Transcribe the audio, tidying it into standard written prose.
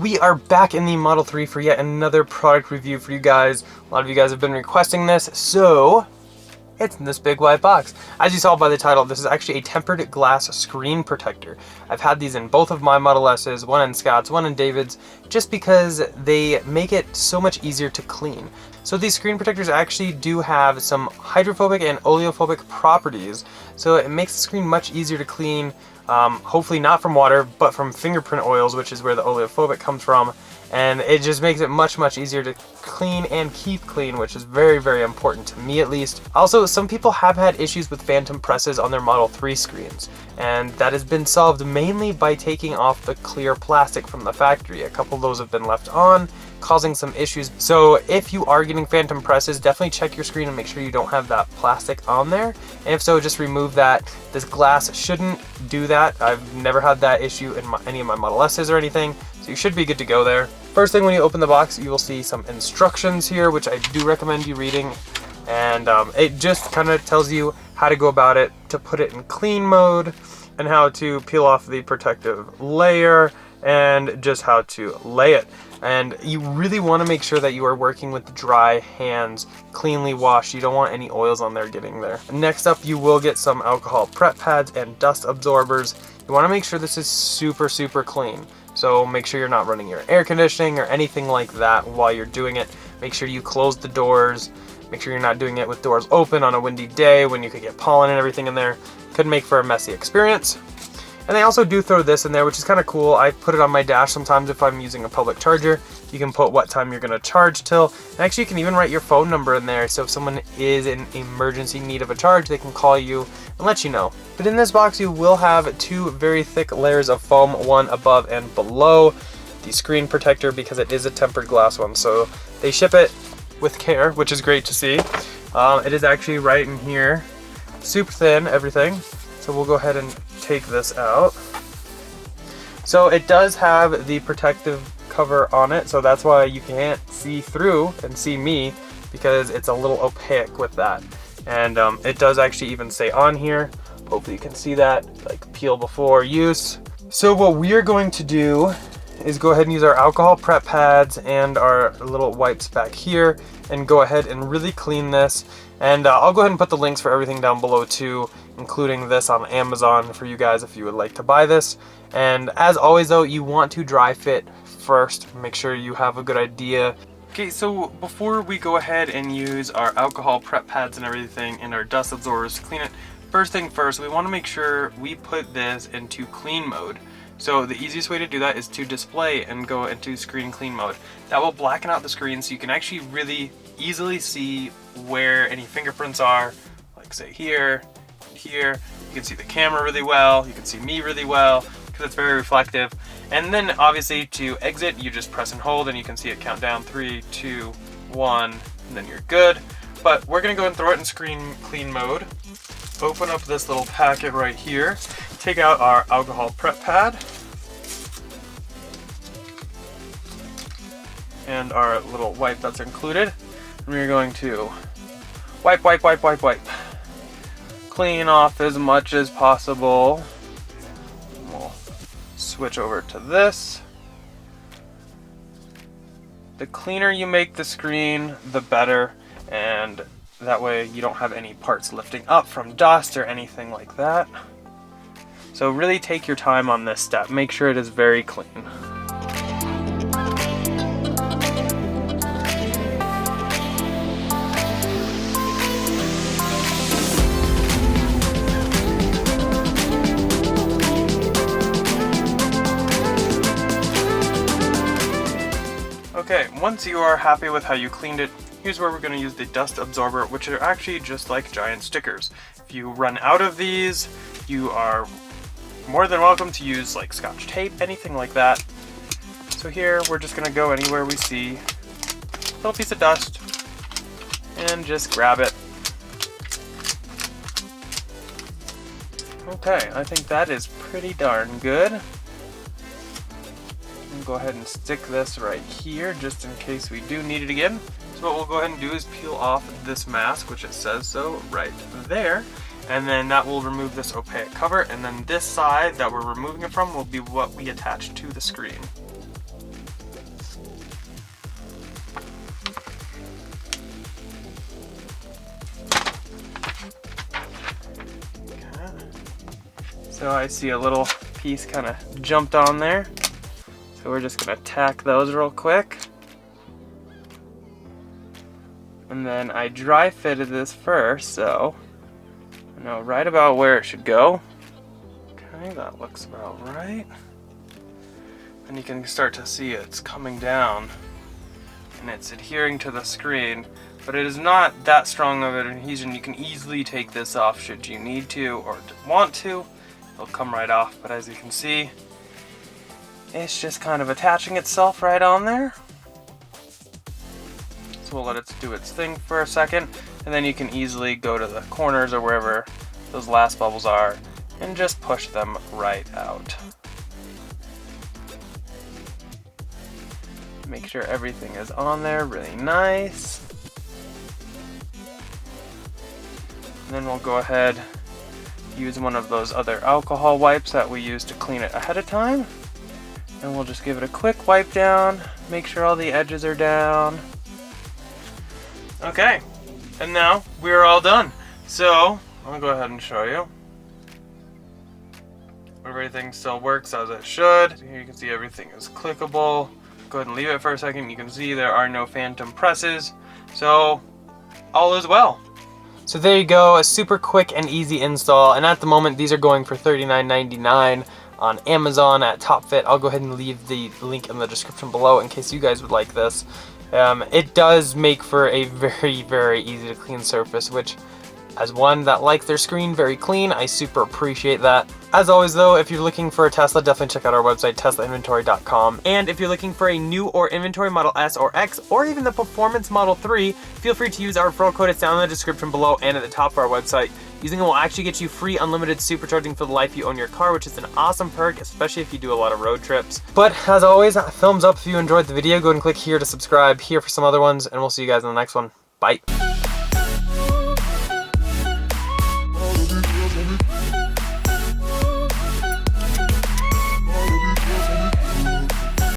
We are back in the Model 3 for yet another product review for you guys. A lot of you guys have been requesting this, so it's in this big white box. As you saw by the title, this is actually a tempered glass screen protector. I've had these in both of my Model S's, one in Scott's, one in David's, just because they make it so much easier to clean. So these screen protectors actually do have some hydrophobic and oleophobic properties, so it makes the screen much easier to clean. Hopefully not from water, but from fingerprint oils, which is where the oleophobic comes from. And it just makes it much easier to clean and keep clean, which is very important to me at least. Also, some people have had issues with phantom presses on their Model 3 screens, and that has been solved mainly by taking off the clear plastic from the factory. A couple of those have been left on, causing some issues. So if you are getting phantom presses, definitely check your screen and make sure you don't have that plastic on there. And if so, just remove that. This glass shouldn't do that. I've never had that issue in any of my Model S's or anything, so you should be good to go there. First thing when you open the box, you will see some instructions here, which I do recommend you reading. And it just kind of tells you how to go about it, to put it in clean mode, and how to peel off the protective layer, and just how to lay it. And you really want to make sure that you are working with dry hands, cleanly washed. You don't want any oils on there getting there. Next up, you will get some alcohol prep pads and dust absorbers. You want to make sure this is super clean. So make sure you're not running your air conditioning or anything like that while you're doing it. Make sure you close the doors. Make sure you're not doing it with doors open on a windy day when you could get pollen and everything in there. Could make for a messy experience. And they also do throw this in there, which is kind of cool. I put it on my dash sometimes if I'm using a public charger. You can put what time you're going to charge till. And actually, you can even write your phone number in there, so if someone is in emergency need of a charge, they can call you and let you know. But in this box, you will have two very thick layers of foam, one above and below the screen protector, because it is a tempered glass one. So they ship it with care, which is great to see. It is actually right in here, super thin, everything. So we'll go ahead and take this out. So it does have the protective cover on it, so that's why you can't see through and see me, because it's a little opaque with that. And it does actually even say on here, hopefully you can see that, like peel before use. So what we are going to do is go ahead and use our alcohol prep pads and our little wipes back here and go ahead and really clean this. And I'll go ahead and put the links for everything down below too, including this on Amazon for you guys if you would like to buy this. And as always though, you want to dry fit first. Make sure you have a good idea. Okay, so before we go ahead and use our alcohol prep pads and everything and our dust absorbers to clean it, first thing first, we want to make sure we put this into clean mode. So the easiest way to do that is to display and go into screen clean mode. That will blacken out the screen so you can actually really easily see where any fingerprints are, like say here, here. You can see the camera really well, you can see me really well, because it's very reflective. And then obviously to exit, you just press and hold and you can see it count down 3, 2, 1, and then you're good. But we're gonna go and throw it in screen clean mode. Open up this little packet right here, take out our alcohol prep pad and our little wipe that's included. And we're going to wipe. Clean off as much as possible. We'll switch over to this. The cleaner you make the screen, the better, and that way you don't have any parts lifting up from dust or anything like that. So really take your time on this step. Make sure it is very clean. Okay, once you are happy with how you cleaned it, here's where we're going to use the dust absorber, which are actually just like giant stickers. If you run out of these, you are more than welcome to use like Scotch tape, anything like that. So here, we're just going to go anywhere we see a little piece of dust and just grab it. Okay, I think that is pretty darn good. Go ahead and stick this right here just in case we do need it again. So what we'll go ahead and do is peel off this mask, which it says so right there, and then that will remove this opaque cover, and then this side that we're removing it from will be what we attach to the screen. So I see a little piece kind of jumped on there. So we're just gonna tack those real quick. And then I dry fitted this first, so I know right about where it should go. Okay, that looks about right. And you can start to see it's coming down and it's adhering to the screen, but it is not that strong of an adhesion. You can easily take this off should you need to or want to. It'll come right off, but as you can see, it's just kind of attaching itself right on there. So we'll let it do its thing for a second, and then you can easily go to the corners or wherever those last bubbles are and just push them right out. Make sure everything is on there really nice. And then we'll go ahead, use one of those other alcohol wipes that we use to clean it ahead of time. And we'll just give it a quick wipe down, make sure all the edges are down. Okay, and now we're all done. So, I'll go ahead and show you. Everything still works as it should. Here you can see everything is clickable. Go ahead and leave it for a second. You can see there are no phantom presses. So, all is well. So there you go, a super quick and easy install. And at the moment, these are going for $39.99 on Amazon at TopFit. I'll go ahead and leave the link in the description below in case you guys would like this. It does make for a very, very easy to clean surface, which as one that likes their screen very clean, I super appreciate that. As always though, if you're looking for a Tesla, definitely check out our website, teslainventory.com. And if you're looking for a new or inventory Model S or X, or even the Performance Model 3, feel free to use our referral code. It's down in the description below and at the top of our website. Using it will actually get you free unlimited supercharging for the life you own your car, which is an awesome perk, especially if you do a lot of road trips. But as always, thumbs up if you enjoyed the video. Go ahead and click here to subscribe, here for some other ones, and we'll see you guys in the next one. Bye.